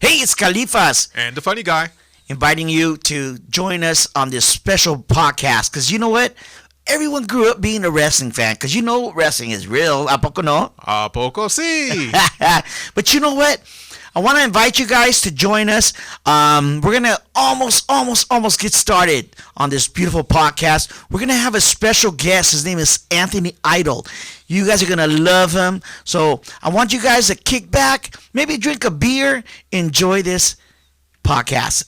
Hey, it's Kalifazz. And the funny guy. Inviting you to join us on this special podcast. Because you know what? Everyone grew up being a wrestling fan. Because you know wrestling is real. ¿A poco no? A poco sí. But you know what? I want to invite you guys to join us. We're going to almost get started on this beautiful podcast. We're going to have a special guest. His name is Anthony Idol. You guys are going to love him. So I want you guys to kick back, maybe drink a beer, enjoy this podcast.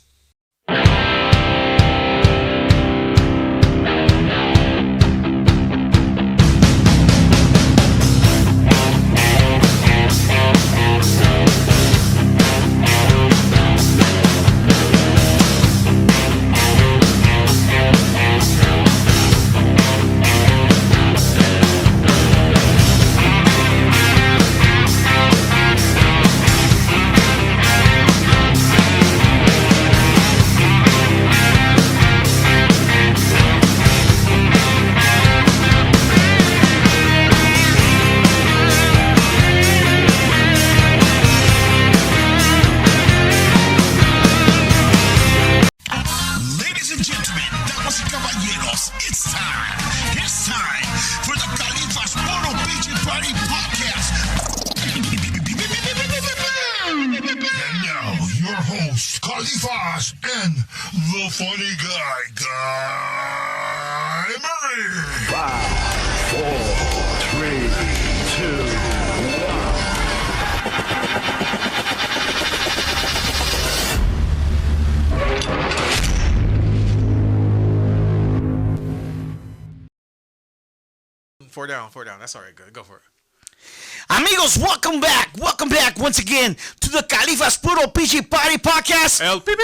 Kalifazz and the funny guy, Guy Murray. 5, 4, 3, 2, 1. Four down. That's all right. Good. Go for it. Amigos, welcome back once again to the Kalifazz Puro Pichi Party Podcast. El pi.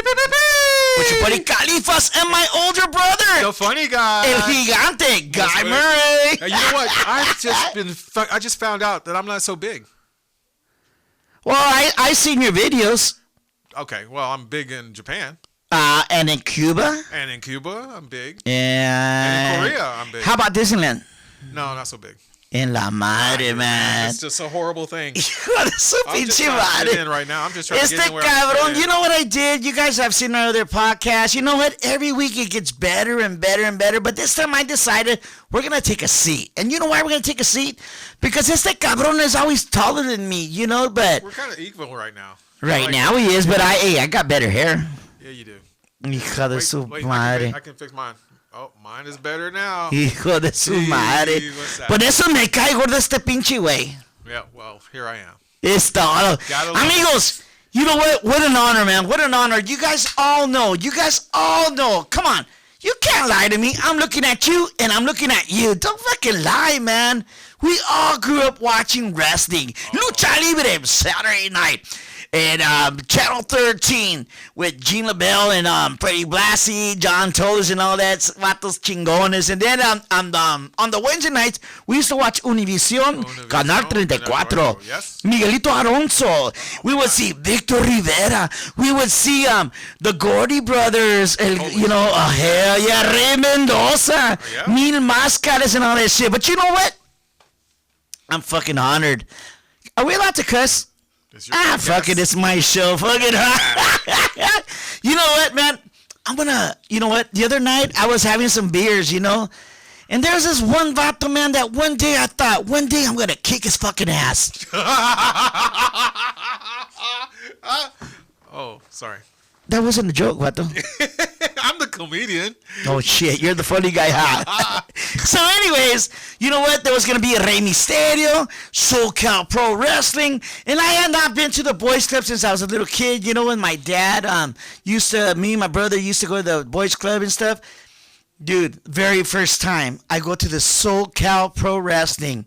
With your buddy Kalifazz and my older brother, The funny guy. El Gigante, Guy Murray. Hey, you know what? I just found out that I'm not so big. Well, I seen your videos. Okay, well, I'm big in Japan. And in Cuba. And in Cuba, I'm big. And in Korea, I'm big. How about Disneyland? No, not so big. En la madre, man. It's just a horrible thing. Hijo de su I'm just pinche trying to get madre. in right now. I'm just trying to get in where cabrón, you know what I did? You guys have seen my other podcast. You know what? Every week it gets better and better and better. But this time I decided we're going to take a seat. And you know why we're going to take a seat? Because cabrón is always taller than me, you know? But we're kind of equal right now. Right now he is, but I got better hair. Yeah, you do. Hijo de su Wait, madre. I can fix mine. Oh, mine is better now. Hijo de su madre. Por eso me caigo de este pinche güey. Yeah, well, here I am. Es todo. Amigos, you know what? What an honor, man. What an honor. You guys all know. Come on. You can't lie to me. I'm looking at you, and I'm looking at you. Don't fucking lie, man. We all grew up watching wrestling. Lucha Libre, Saturday night. And Channel 13 with Gene LaBelle and Freddie Blassie, John Toles, and all that vatos chingones. And then on the Wednesday nights, we used to watch Univision, Canal 34. Yes. Miguelito Alonso. We would see Victor Rivera. We would see the Gordy brothers. Hell yeah, Rey Mendoza. Yeah. Mil Máscaras and all that shit. But you know what? I'm fucking honored. Are we allowed to cuss? Fuck it, it's my show. Fuck it. You know what, man? The other night, I was having some beers, and there's this one vato, man, that one day I thought, one day I'm going to kick his fucking ass. Oh, sorry. That wasn't a joke, vato. I'm the comedian. Oh, shit, you're the funny guy, huh? So anyways, you know what? There was going to be a Rey Mysterio, SoCal Pro Wrestling, and I had not been to the boys club since I was a little kid, and my dad me and my brother used to go to the boys club and stuff. Dude, very first time I go to the SoCal Pro Wrestling,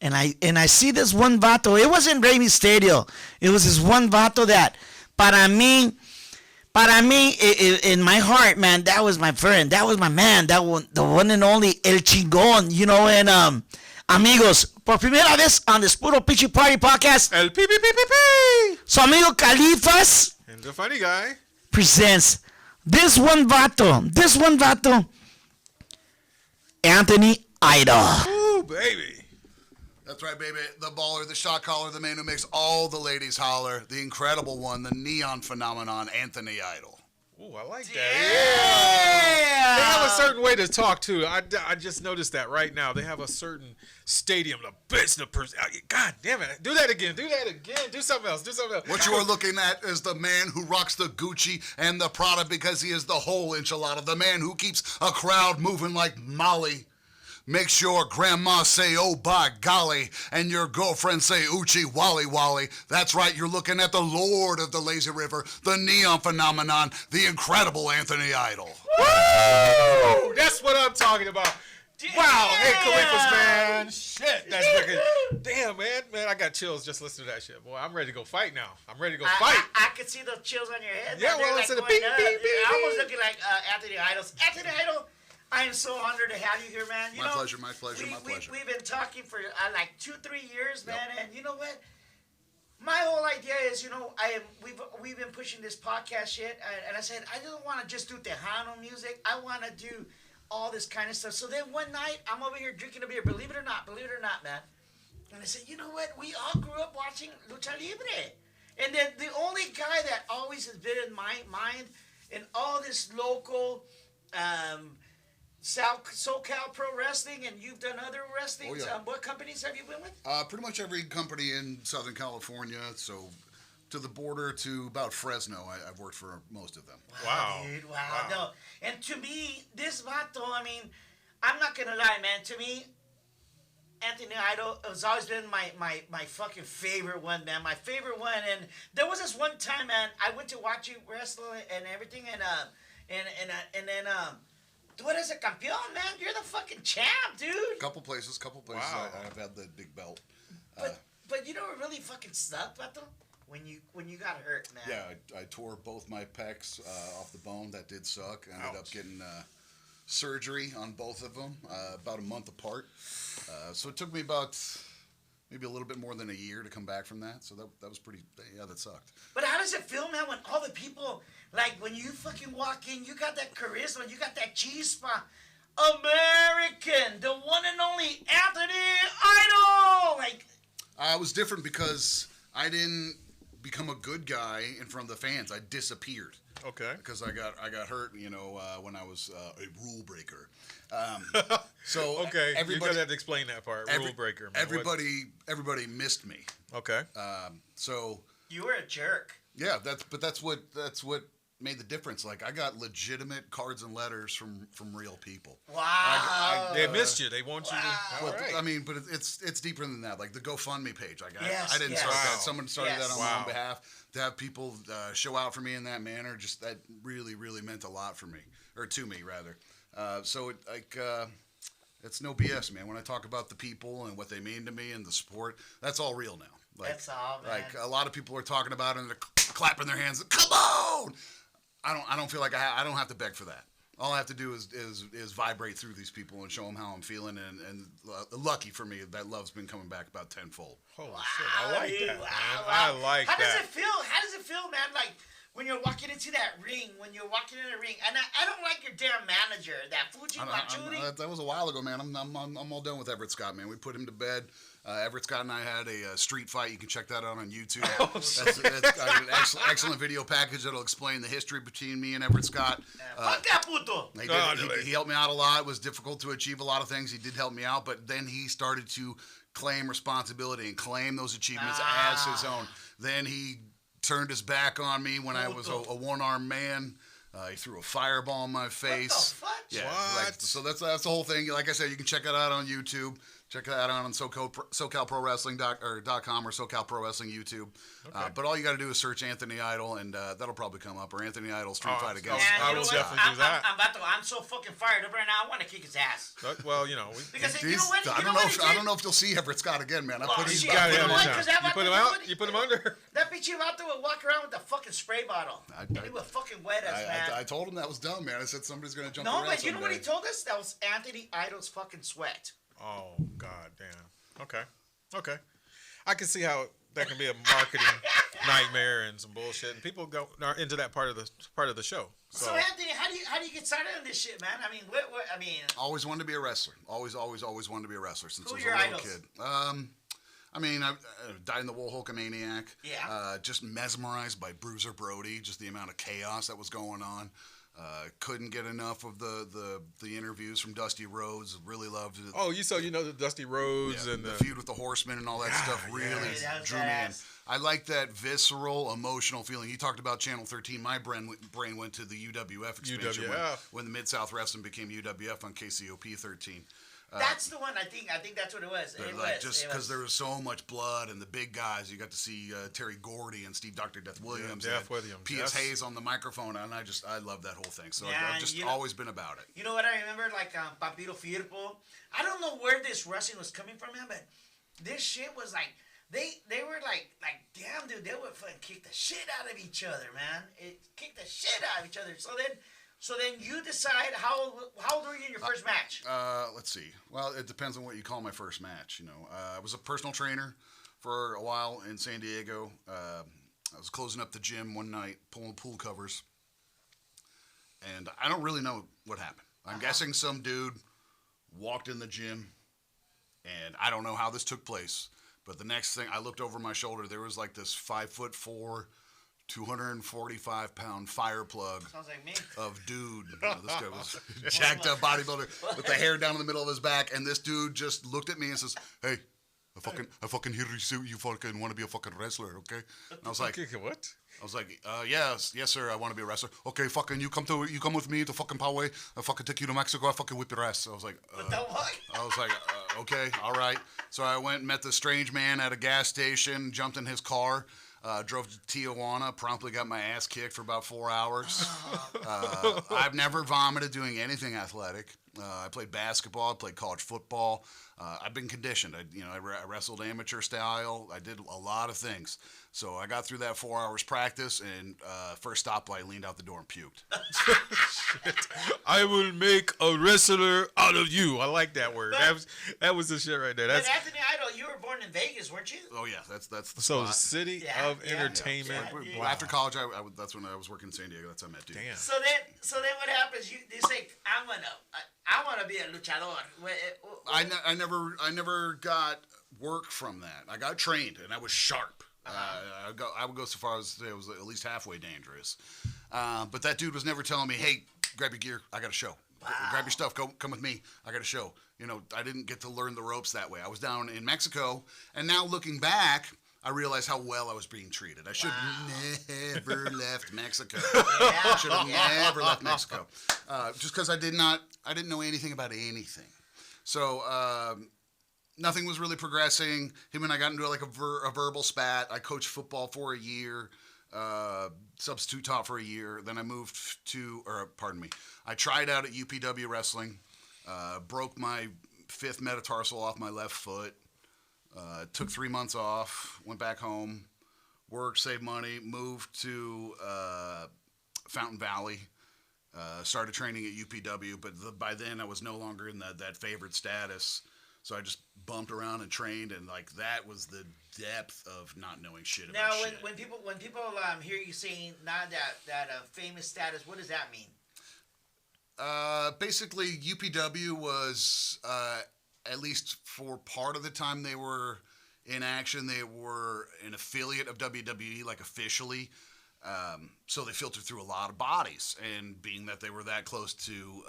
and I see this one vato. It wasn't Rey Mysterio. It was this one vato that, para mí, in my heart, man, that was my friend. That was my man. That one, the one and only El Chingón, and amigos, por primera vez on this Puro Pichi Party Podcast, El pi. su amigo Kalifazz And the funny guy presents this one vato, Anthony Idol. Ooh, baby. That's right, baby. The baller, the shot caller, the man who makes all the ladies holler, the incredible one, the neon phenomenon, Anthony Idol. Ooh, I like that. Yeah. They have a certain way to talk too. I just noticed that right now. They have a certain stadium, the best person. God damn it! Do that again. Do something else. What you are looking at is the man who rocks the Gucci and the Prada because he is the whole enchilada. The man who keeps a crowd moving like Molly. Make sure grandma say, oh, by golly, and your girlfriend say, oochie, wally, wally. That's right, you're looking at the Lord of the Lazy River, the neon phenomenon, the incredible Anthony Idol. Woo! That's what I'm talking about. Damn. Wow. Hey, Kalifazz, man. Shit. That's freaking. Damn, man. I got chills just listening to that shit. Boy, I'm ready to go fight now. I'm ready to go fight. I could see those chills on your head. Yeah, man. well, They're instead of going beep, up. beep, beep, I beep. almost looking like Anthony Idol. Anthony Idol, I am so honored to have you here, man. My pleasure, my pleasure. We've been talking for like 2-3 years, man, and you know what? My whole idea is, we've been pushing this podcast shit, and I said I don't want to just do Tejano music. I want to do all this kind of stuff. So then one night I'm over here drinking a beer. Believe it or not, man. And I said, you know what? We all grew up watching Lucha Libre, and then the only guy that always has been in my mind in all this local. SoCal Pro Wrestling, and you've done other wrestlings. Oh, yeah. What companies have you been with? Pretty much every company in Southern California, so to the border to about Fresno, I've worked for most of them. Wow. Dude, wow. No. And to me, this vato, I mean, I'm not going to lie, man. To me, Anthony Idol has always been my fucking favorite one, man. My favorite one. And there was this one time, man, I went to watch you wrestle and everything, and then tú eres el campeón, man. You're the fucking champ, dude. Couple places. Wow. I've had the big belt. But you know what really fucking sucked, vato? When you got hurt, man. Yeah, I tore both my pecs off the bone. That did suck. I ended up Ouch. getting surgery on both of them about a month apart. So it took me about maybe a little bit more than a year to come back from that. So that was pretty, that sucked. But how does it feel, man, when all the people, like, when you fucking walk in, you got that charisma, you got that chispa. American, the one and only Anthony Idol! Like, It was different because I didn't become a good guy in front of the fans. I disappeared. Okay. Because I got hurt, when I was a rule breaker. So Okay. You're everybody, gonna have to explain that part. Rule breaker. Man. everybody missed me. Okay. So you were a jerk. yeah, that's what made the difference. Like, I got legitimate cards and letters from real people. Wow. They missed you. They want you to. All But, right. I mean, but it's deeper than that. Like the GoFundMe page. Like Yes, I didn't yes. start Wow. that. Someone started Yes. that on my Wow. own behalf. To have people show out for me in that manner, just that really, really meant a lot for me, or to me rather. So it's no BS, man. When I talk about the people and what they mean to me and the support, that's all real now. Like, That's all, man. Like a lot of people are talking about it and they're clapping their hands. Come on! I don't feel like I don't have to beg for that. All I have to do is vibrate through these people and show them how I'm feeling. And lucky for me, that love's been coming back about tenfold. Holy shit! I like dude, that, wow, man. wow. I like How that. does it feel? How does it feel, man? Like, when you're walking into that ring, and I don't like your damn manager, that Fuji Machuri. That was a while ago, man. I'm all done with Everett Scott, man. We put him to bed. Everett Scott and I had a street fight. You can check that out on YouTube. That's an excellent video package that'll explain the history between me and Everett Scott. Fuck that puto. He helped me out a lot. It was difficult to achieve a lot of things. He did help me out, but then he started to claim responsibility and claim those achievements as his own. Then he turned his back on me when I was a one-armed man. He threw a fireball in my face. What the fuck? Yeah, What? so that's the whole thing. Like I said, you can check it out on YouTube. Check that out on SoCalProWrestling.com or SoCal Pro Wrestling YouTube. Okay. But all you got to do is search Anthony Idol, and that'll probably come up, or Anthony Idol Street Fight against. Man, I you know will what? definitely do that. I'm so fucking fired up right now. I want to kick his ass. Well, Because you know what? I don't know if you'll see Everett Scott again, man. I Well, put him. shit. you got You it know every what? time. 'Cause that You put him vato- out. You put him under. That bitch you out there would walk around with the fucking spray bottle. He would fucking wet us, man. I told him that was dumb, man. I said somebody's gonna jump No, around but you know what he someday. told us? That was Anthony Idol's fucking sweat. Oh God damn. Okay. I can see how that can be a marketing nightmare and some bullshit, and people are into that part of the show. So Anthony, how do you get started on this shit, man? I mean, Always wanted to be a wrestler. Always wanted to be a wrestler since Who I was are a your little idols? kid. I mean, I Died in the Wool Hulkamaniac. Yeah. Just mesmerized by Bruiser Brody, just the amount of chaos that was going on. Couldn't get enough of the interviews from Dusty Rhodes. Really loved it. Oh, the Dusty Rhodes and the feud with the Horsemen and all that stuff really drew me in. I like that visceral, emotional feeling. You talked about Channel 13. My brain went to the UWF expansion when the Mid-South Wrestling became UWF on KCOP 13. That's the one. I think that's what it was. Just because there was so much blood and the big guys, you got to see Terry Gordy and Steve Dr. Death Williams. Death Williams. P.S. Hayes on the microphone, and I love that whole thing. So I've just always been about it. You know what I remember? Like Papito Firpo. I don't know where this wrestling was coming from, man, but this shit was like they were like damn, dude, they would fucking kick the shit out of each other, man. Kick the shit out of each other. So then you decide how old were you in your first match? Let's see. Well, it depends on what you call my first match. I was a personal trainer for a while in San Diego. I was closing up the gym one night, pulling pool covers, and I don't really know what happened. I'm guessing some dude walked in the gym, and I don't know how this took place. But the next thing, I looked over my shoulder. There was like this 5'4", 245-pound fire plug. Sounds like me. Of dude. This guy was jacked up bodybuilder with the hair down in the middle of his back, and this dude just looked at me and says, "Hey, I fucking hear you fucking want to be a fucking wrestler, okay?" And I was like, what? I was like, yes, sir, I want to be a wrestler. Okay, fucking, you come with me to fucking Poway. I fucking take you to Mexico. I fucking whip your ass. I was like, what the fuck? I was like, okay, all right. So I went and met the strange man at a gas station, jumped in his car. Drove to Tijuana, promptly got my ass kicked for about 4 hours. I've never vomited doing anything athletic. I played basketball, I played college football. I've been conditioned. I wrestled amateur style. I did a lot of things. So I got through that 4 hours practice, and first stoplight, leaned out the door and puked. I will make a wrestler out of you. I like that word. That was the shit right there. But Anthony Idol, you were born in Vegas, weren't you? Oh yeah, that's the so spot. city of entertainment. Well, after college, that's when I was working in San Diego. That's how I met dude. Damn. So then what happens? You say, I wanna be a luchador. I never got work from that. I got trained and I was sharp. I would go so far as to say it was at least halfway dangerous. But that dude was never telling me, "Hey, grab your gear. I got a show. Grab your stuff. Come with me. I got a show." I didn't get to learn the ropes that way. I was down in Mexico, and now looking back, I realize how well I was being treated. I should have never left Mexico. I should have never left Mexico, just because I didn't know anything about anything. So nothing was really progressing. Him and I got into like a verbal spat. I coached football for a year, substitute taught for a year. Then I moved I tried out at UPW Wrestling, broke my 5th metatarsal off my left foot. Took 3 months off, went back home, worked, saved money, moved to Fountain Valley, started training at UPW, but by then I was no longer in that favored status, so I just bumped around and trained, and like that was the depth of not knowing shit about shit. Now, when people hear you saying not that famous status, what does that mean? Basically, UPW was, at least for part of the time they were in action, they were an affiliate of WWE, like officially. So they filtered through a lot of bodies. And being that they were that close to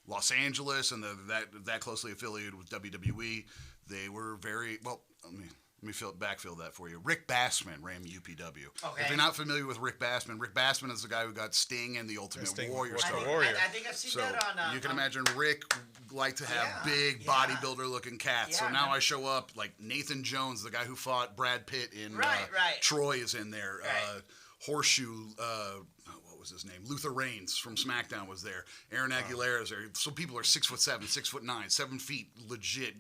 Los Angeles and that closely affiliated with WWE, they were very, well, let me backfill that for you. Rick Bassman ran UPW. Okay. If you're not familiar with Rick Bassman is the guy who got Sting and the Ultimate Warrior stuff. I think I've seen that on... you can imagine Rick liked to have big bodybuilder-looking cats. So now I show up, like Nathan Jones, the guy who fought Brad Pitt in Troy is in there. Right. Horseshoe... what was his name? Luther Reigns from SmackDown was there. Aaron Aguilera is there. So people are 6'7", 6'9", 7 feet, legit...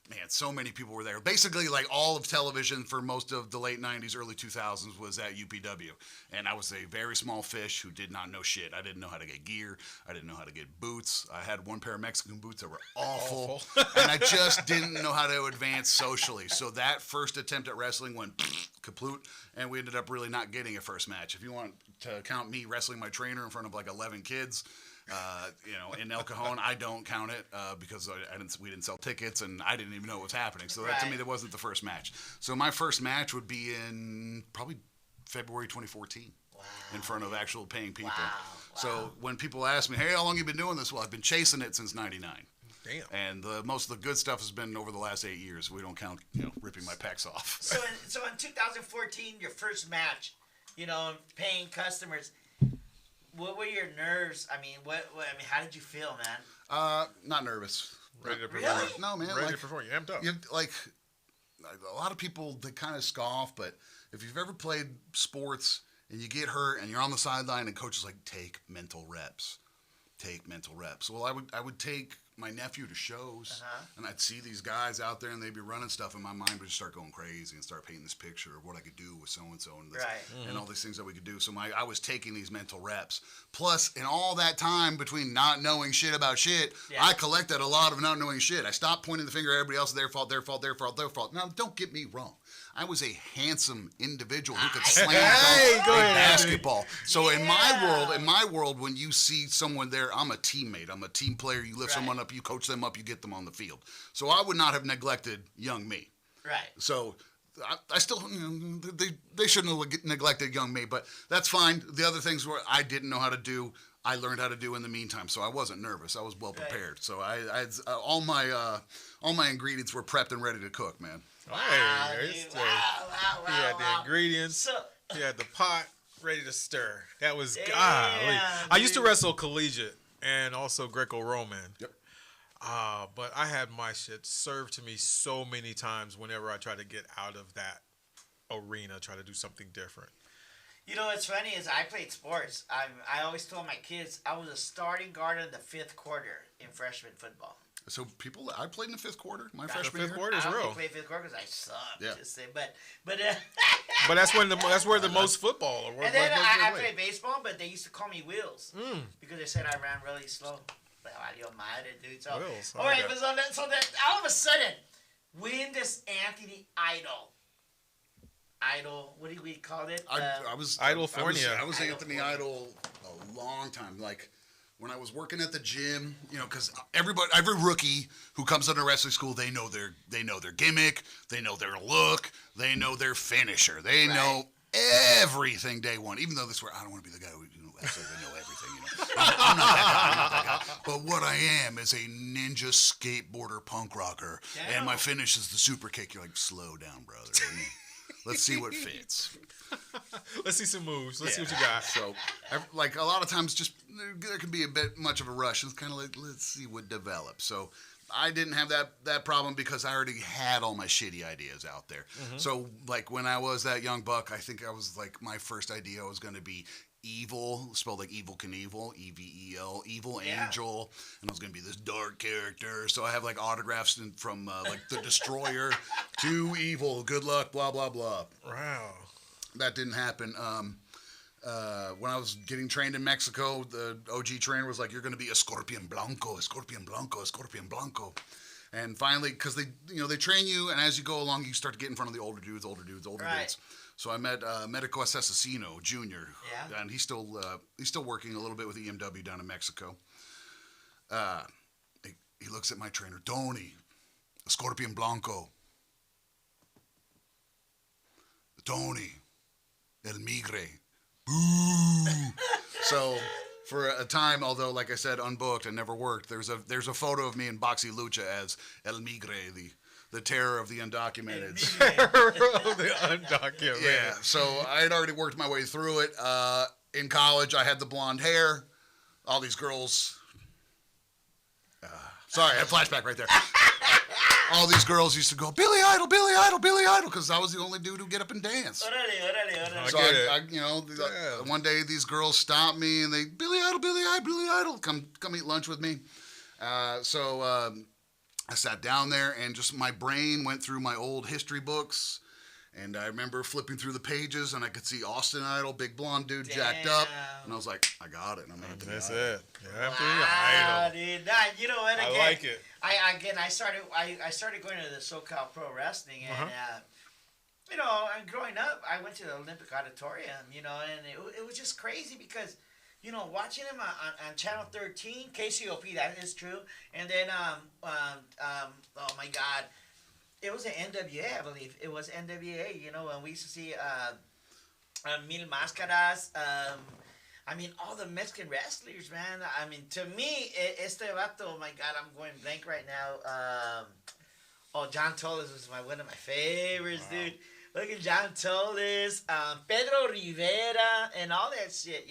Man, so many people were there. Basically, like all of television for most of the late 90s, early 2000s was at UPW. And I was a very small fish who did not know shit. I didn't know how to get gear. I didn't know how to get boots. I had one pair of Mexican boots that were awful. And I just didn't know how to advance socially. So that first attempt at wrestling went kaput, and we ended up really not getting a first match. If you want to count me wrestling my trainer in front of like 11 kids, In El Cajon, I don't count it because we didn't sell tickets and I didn't even know what was happening. So that to me, that wasn't the first match. So my first match would be in probably February 2014. Wow. In front of actual paying people. Wow. So when people ask me, hey, how long have you been doing this? Well, I've been chasing it since 99. Damn. And most of the good stuff has been over the last 8 years. We don't count, ripping my pecs off. So in 2014, your first match, paying customers, what were your nerves? I mean, how did you feel, man? Not nervous. Ready to perform. Really? No, man. Ready to perform. You amped up. A lot of people, they kind of scoff, but if you've ever played sports and you get hurt and you're on the sideline and coach is like, take mental reps. Take mental reps. Well, I would take my nephew to shows, and I'd see these guys out there, and they'd be running stuff, and my mind would just start going crazy and start painting this picture of what I could do with so-and-so and all these things that we could do. So I was taking these mental reps. Plus, in all that time between not knowing shit about shit, I collected a lot of not knowing shit. I stopped pointing the finger at everybody else, their fault, their fault, their fault, their fault. Now, don't get me wrong. I was a handsome individual who could slam a basketball. So in my world, when you see someone there, I'm a teammate. I'm a team player. You lift someone up, you coach them up, you get them on the field. So I would not have neglected young me. Right. So I still, they shouldn't have neglected young me, but that's fine. The other things were I didn't know how to do. I learned how to do in the meantime, so I wasn't nervous. I was well prepared. So I had all my ingredients were prepped and ready to cook, man. Wow, He had the ingredients. He had the pot ready to stir. That was golly. I used to wrestle collegiate and also Greco-Roman. Yep. But I had my shit served to me so many times whenever I tried to get out of that arena, try to do something different. What's funny is I played sports. I always told my kids I was a starting guard in the 5th quarter in freshman football. So I played in the 5th quarter. My freshman year. 5th quarter is I real. only played 5th quarter because I sucked. Yeah. Just say, but But that's where the most football. And then I played baseball, but they used to call me Wheels because they said I ran really slow. But Dios madre, dude. So, Wheels. all right, but so then all of a sudden, when does Anthony Idol, what do we call it? I was Idolfornia. I was Anthony Idol a long time. Like when I was working at the gym, because every rookie who comes into wrestling school, they know their gimmick, they know their look, they know their finisher, they know everything day one. Even though I don't want to be the guy who absolutely know everything. I'm not that guy. But what I am is a ninja skateboarder punk rocker, and my finish is the super kick. You're like, slow down, brother. Let's see what fits. Let's see some moves. Let's see what you got. So, like a lot of times, just there can be a bit much of a rush. It's kind of like, let's see what develops. So, I didn't have that problem because I already had all my shitty ideas out there. So, like when I was that young buck, I think I was like my first idea was going to be evil, spelled like Evil Knievel, EVEL, Evil Angel, and I was gonna be this dark character. So I have like autographs from like the Destroyer to Evil. Good luck, blah blah blah. Wow, that didn't happen. When I was getting trained in Mexico, the OG trainer was like, "You're gonna be a Scorpion Blanco, Scorpion Blanco, Scorpion Blanco." And finally, because they train you, and as you go along, you start to get in front of the older dudes. So I met Medico Asesino Jr. And he's still working a little bit with EMW down in Mexico. He looks at my trainer, Tony, Scorpion Blanco. Tony, El Migre. Boo! So for a time, although like I said, unbooked and never worked, there's a photo of me in Boxy Lucha as El Migre, the terror of the undocumented. Terror of the undocumented. Yeah, so I had already worked my way through it. In college, I had the blonde hair. All these girls... sorry, I had a flashback right there. All these girls used to go, Billy Idol, Billy Idol, Billy Idol, because I was the only dude who'd get up and dance. So one day these girls stopped me and they, Billy Idol, Billy Idol, Billy Idol, come eat lunch with me. I sat down there and just my brain went through my old history books, and I remember flipping through the pages and I could see Austin Idol, big blonde dude, jacked up, and I was like, I got it. I'm Anthony That's Idol. it. Wow, dude. You know what? Again, I like it. I started going to the SoCal Pro Wrestling, and and growing up, I went to the Olympic Auditorium, and it was just crazy because. watching him on Channel 13, KCOP, that is true. And then, oh my God, it was an NWA, I believe. It was NWA, and we used to see Mil Máscaras. I mean, all the Mexican wrestlers, man. I mean, to me, este vato, oh my God, I'm going blank right now. John Toles was one of my favorites, dude. Look at John Toles, Pedro Rivera, and all that shit,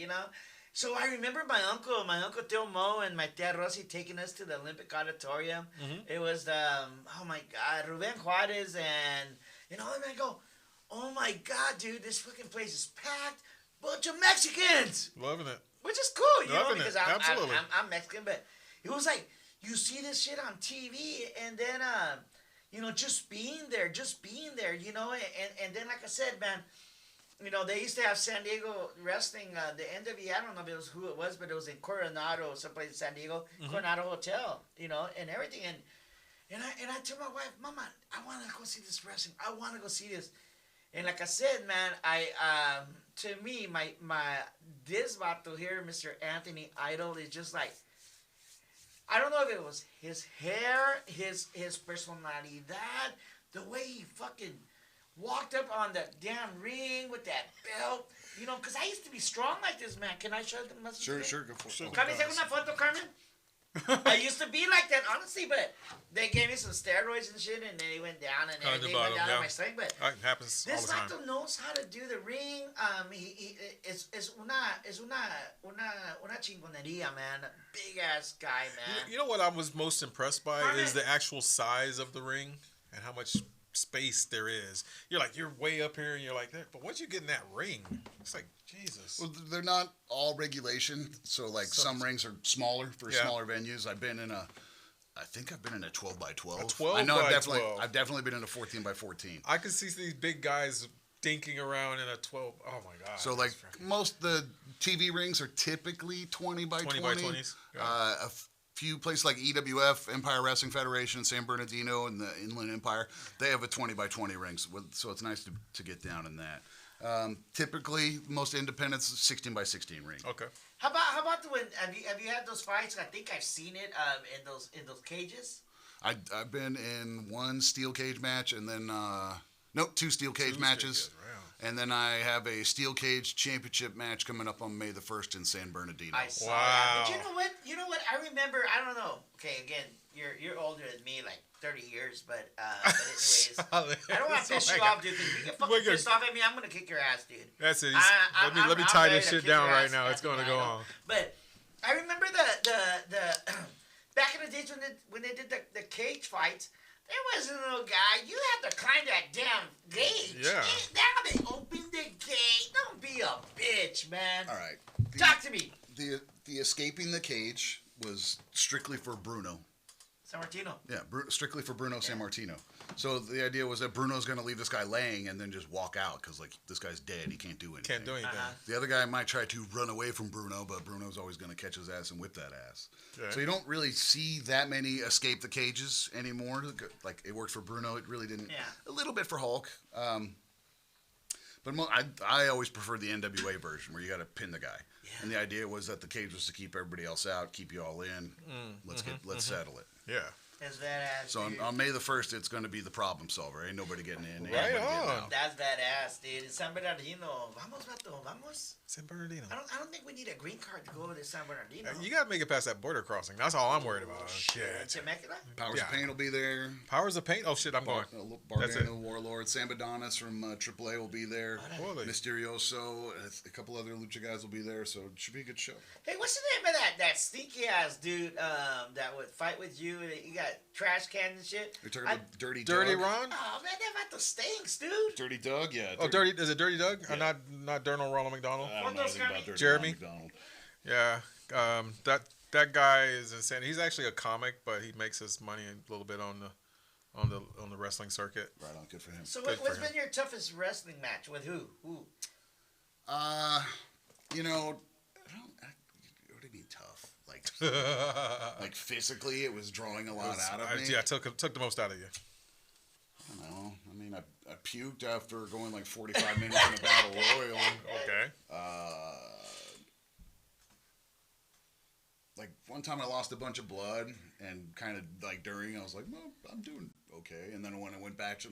So I remember my uncle Tio Mo and my tia Rosie taking us to the Olympic Auditorium. Mm-hmm. It was oh my God, Ruben Juarez and I go, oh my God, dude, this fucking place is packed. Bunch of Mexicans. Loving it. Which is cool, Loving because Absolutely. I'm Mexican, but it was like, you see this shit on TV, and then, just being there, and then, like I said, man, they used to have San Diego wrestling, the NWA, I don't know if it was who it was, but it was in Coronado, someplace in San Diego, Coronado Hotel, and everything, and I told my wife, Mama, I want to go see this wrestling, I want to go see this. And like I said, man, to me, this vato here, Mr. Anthony Idol, is just like, I don't know if it was his hair, his personality, the way he fucking walked up on the damn ring with that belt, because I used to be strong like this, man. Can I show them? Sure, go for it. Can we take una foto, Carmen? I used to be like that, honestly, but they gave me some steroids and shit, and then they went down, and everything went down on my strength. But it happens all the time. This vato knows how to do the ring. Es una chingonería, man. Big ass guy, man. You know what I was most impressed by is the actual size of the ring and how much space there is. You're way up here, and you're like, but once you get in that ring, it's like, Jesus. Well, they're not all regulation, so some rings are smaller for smaller venues. I've been in a 12x12. A 12 I know by I've definitely been in a 14x14. I can see these big guys dinking around in a 12. Oh my God. So most the TV rings are typically 20x20. 20x20s. Yeah. A few places like EWF, Empire Wrestling Federation, San Bernardino, and the Inland Empire, they have a 20x20 rings, so it's nice to get down in that. Typically, most independents 16x16 ring. Okay. How about when have you had those fights? I think I've seen it in those cages. I've been in one steel cage match, and then two steel cage matches. And then I have a steel cage championship match coming up on May the 1st in San Bernardino. I saw that. But you know what? I remember. I don't know. Okay, again, you're older than me, like 30 years. But anyways, I don't want to piss you off, dude. Because if you get fucking pissed off at me, I'm gonna kick your ass, dude. That's it. Let me tie this shit down right now. It's gonna go on. But I remember the back in the days when they did the cage fights. There wasn't no guy. You had to climb that damn gate. Yeah. Now they opened the gate. Don't be a bitch, man. All right. Talk to me. The escaping the cage was strictly for Bruno. San Martino. Yeah, strictly for Bruno Sammartino. So the idea was that Bruno's going to leave this guy laying and then just walk out because this guy's dead. He can't do anything. Can't do anything. The other guy might try to run away from Bruno, but Bruno's always going to catch his ass and whip that ass. Okay. So you don't really see that many escape the cages anymore. Like it worked for Bruno. It really didn't. Yeah. A little bit for Hulk. But I always preferred the NWA version where you got to pin the guy. Yeah. And the idea was that the cage was to keep everybody else out, keep you all in. Let's settle it. Yeah. Is badass. So on May the 1st, it's going to be the problem solver. Ain't nobody getting in. Right on. That's badass, dude. San Bernardino. Vamos, vato. Vamos. San Bernardino. I don't think we need a green card to go over to San Bernardino. You got to make it past that border crossing. That's all I'm worried about. Shit. Temecula? Powers of Pain will be there. Powers of Pain? Oh, shit, I'm going. Bardano Warlord. Sam Adonis from AAA will be there. Holy. Mysterioso. A couple other lucha guys will be there, so it should be a good show. Hey, what's the name of that stinky ass dude that would fight with you? You got trash cans and shit. You're talking about Dirty Doug? Dirty Ron? Oh, man, that about the stinks, dude. Dirty Doug, yeah. Oh, is it Dirty Doug? Yeah. Not Donald Ronald McDonald? I don't know anything about Dirty Jeremy? McDonald. Yeah. That guy is insane. He's actually a comic, but he makes his money a little bit on the wrestling circuit. Right on, good for him. So what's been your toughest wrestling match with who? What do you mean tough? Like physically, it was drawing a lot out of me. Yeah, took the most out of you. I don't know. I mean, I puked after going 45 minutes in a battle royal. Okay. one time I lost a bunch of blood, and kind of like during, I was like, well, I'm doing okay. And then when I went back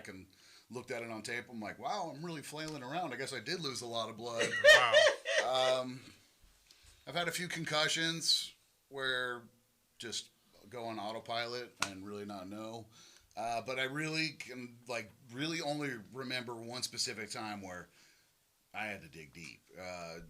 and looked at it on tape, I'm like, wow, I'm really flailing around. I guess I did lose a lot of blood. Wow. I've had a few concussions where just go on autopilot and really not know. But I really can really only remember one specific time where I had to dig deep.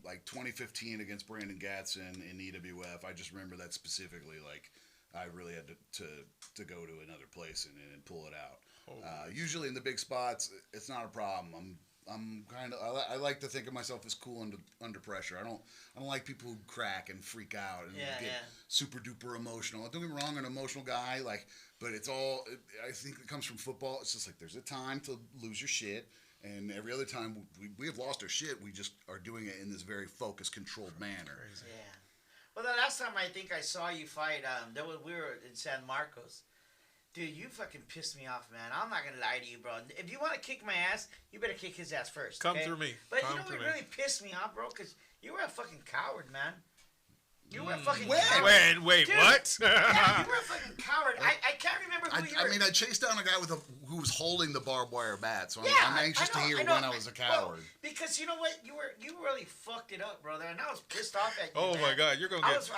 Like 2015 against Brandon Gatson in EWF. I just remember that specifically. Like I really had to go to another place and pull it out. Usually in the big spots, it's not a problem. I'm kind of I like to think of myself as cool under pressure. I don't like people who crack and freak out and get super duper emotional. Don't get me wrong, I'm an emotional guy, but it's all I think it comes from football. It's just like there's a time to lose your shit, and every other time we have lost our shit. We just are doing it in this very focused, controlled manner. Yeah. Well, the last time I think I saw you fight, we were in San Marcos. Dude, you fucking pissed me off, man. I'm not gonna lie to you, bro. If you want to kick my ass, you better kick his ass first. Come okay? through me. But Come you know what through me. really pissed me off, bro? Because you were a fucking coward, man. You were a fucking coward. Wait, Dude, what? Yeah, you were a fucking coward. I can't remember who you were. I mean, I chased down a guy who was holding the barbed wire bat, so Yeah, I'm anxious to hear when I was a coward. Well, because you know what, you really fucked it up, brother, and I was pissed off at you. Oh man. my God, you're gonna get.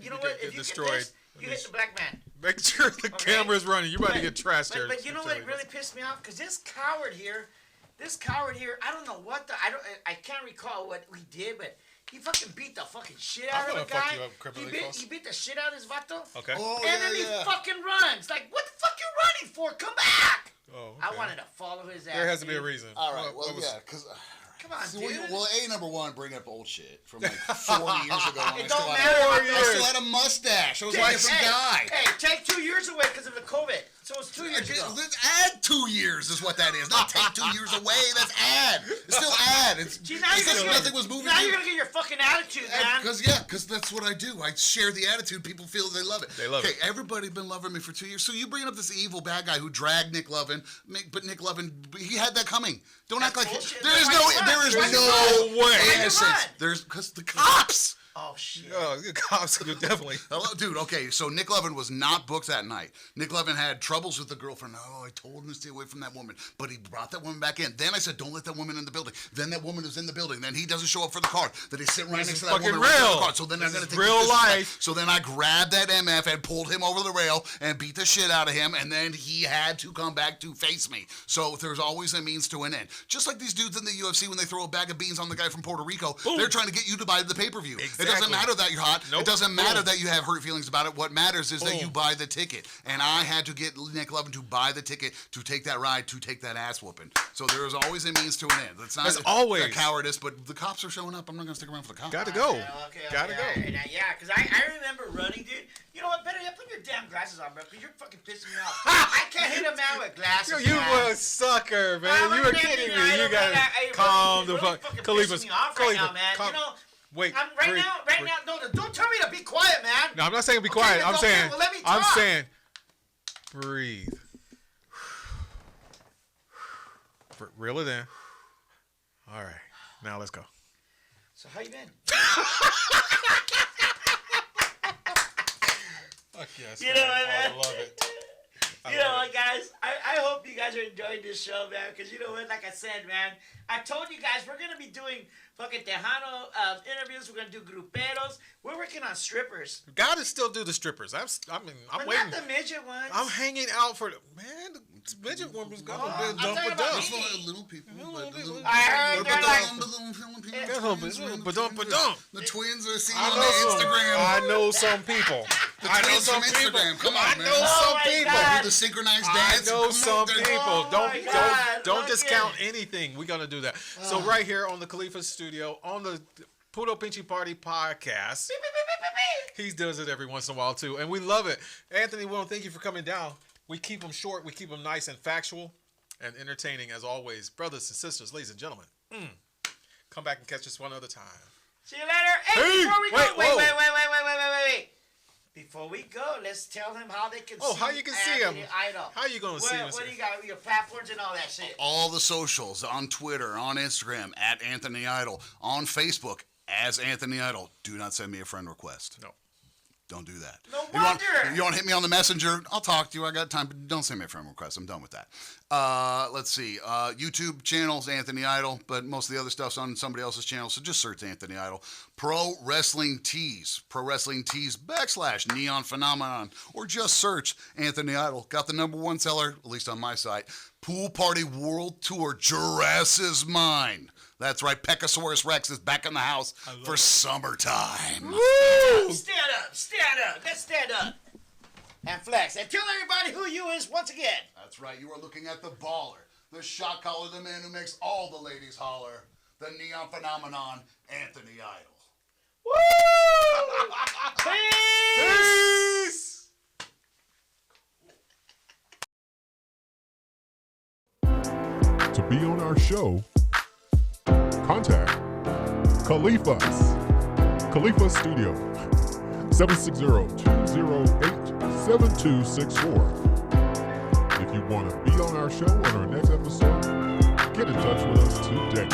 You know what? If you destroyed. get this, you hit the black man. Make sure the camera's running. You're about to get trashed here. But you know what really pissed me off? Because this coward here, I don't know what I can't recall what we did, but he fucking beat the fucking shit out of a guy. Fuck you up criminally close. He beat the shit out of his vato. Okay. Oh, And then he fucking runs. Like, what the fuck you running for? Come back! Oh, I okay. wanted to follow his ass. There has to be a dude. reason. All right, What was- because. Come on, dude. Number one, bring up old shit from like 4 years ago when It I don't still, matter. I still had a mustache. I was like a different guy. Hey, take 2 years away because of the COVID. So it's 2 years ago. Let's add 2 years is what that is. Not take 2 years away. That's add. It's still add. See, now you're gonna nothing was moving. Now you're gonna get your fucking attitude, man. Because that's what I do. I share the attitude. People feel they love it. They love it. Okay, everybody's been loving me for 2 years. So you bring up this evil bad guy who dragged Nick Lovin, but Nick Lovin, he had that coming. Don't act like bullshit. there is Why no way. innocence. There's because the cops. Oh shit. Oh, the cops could definitely. Hello, dude. Okay, so Nick Lovin was not booked that night. Nick Lovin had troubles with the girlfriend. Oh, I told him to stay away from that woman, but he brought that woman back in. Then I said, don't let that woman in the building. Then that woman is in the building. Then he doesn't show up for the card. Then he's sitting right This next is to that fucking woman. Right next to real. the card. So then This I'm gonna is think real this is life. So then I grabbed that MF and pulled him over the rail and beat the shit out of him. And then he had to come back to face me. So there's always a means to an end. Just like these dudes in the UFC when they throw a bag of beans on the guy from Puerto Rico, they're trying to get you to buy the pay-per-view. Exactly. It doesn't matter that you're hot. Nope. It doesn't matter Boom. that you have hurt feelings about it. What matters is that Boom. you buy the ticket. And I had to get Nick Lovin to buy the ticket to take that ride, to take that ass whooping. So there is always a means to an end. It's not There's always. a cowardice, but the cops are showing up. I'm not going to stick around for the cops. Gotta go. Okay, Gotta go. Yeah, because I remember running, dude. You know what? Better yet, put your damn glasses on, bro, because you're fucking pissing me off. I can't hit a man with glasses. You man. were a sucker, man. I'm You were an kidding me. Anthony You Idol, gotta man. I calm the really fuck. fucking Kalifazz. pissing me off right now, man. You know, Wait. right breathe, now, don't tell me to be quiet, man. No, I'm not saying be Okay, quiet. then I'm don't- saying. well, let me I'm talk. saying. Breathe. Reel it in. All right. Now let's go. So how you been? Fuck yes. You know what, man? I love it. You know what, guys? I hope you guys are enjoying this show, man. Because you know what? Like I said, man, I told you guys we're going to be doing fucking Tejano interviews. We're going to do gruperos. We're working on strippers. Gotta still do the strippers. I'm But waiting. not the midget ones. I'm hanging out for the man. The midget one was gonna I'm dump talking a about dump. me. Little people. I heard they're like... The twins are seen I on know the some. Instagram. I know some people. I know twins some from people. Instagram. Come on, I man. know Oh some my people. God. Do the synchronized I dance. know Come some on, they're- people. Oh my God, Don't look discount it. anything. We're gonna do that. So right here on the Kalifazz studio on the Puro Pinchy Party podcast, he does it every once in a while too, and we love it. Anthony, we want to thank you for coming down. We keep them short. We keep them nice and factual and entertaining as always, brothers and sisters, ladies and gentlemen. Come back and catch us one other time. See you later. Hey, Hey, before we go, wait, wait. whoa. Before we go, let's tell them how they can Oh, see how you can see him? Anthony Idol. How you gonna see him? What do you got? Your platforms and all that shit. All the socials on Twitter, on Instagram, at Anthony Idol, on Facebook, as Anthony Idol. Do not send me a friend request. No. Don't do that. No You want wonder. to hit me on the messenger? I'll talk to you. I got time, but don't send me a friend request. I'm done with that. Let's see. YouTube channels, Anthony Idol, but most of the other stuff's on somebody else's channel, so just search Anthony Idol. Pro Wrestling Tees / Neon Phenomenon, or just search Anthony Idol. Got the #1 seller, at least on my site. Pool Party World Tour, Jurassi's Mine. That's right, Pechosaurus Rex is back in the house for summertime. Woo! Stand up. Let's stand up. And flex. And tell everybody who you is once again. That's right, you are looking at the baller, the shot caller, the man who makes all the ladies holler, the Neon Phenomenon, Anthony Idol. Woo! Peace! To be on our show, contact Kalifazz. Kalifazz Studio, 760-208-7264. If you want to be on our show on our next episode, get in touch with us today.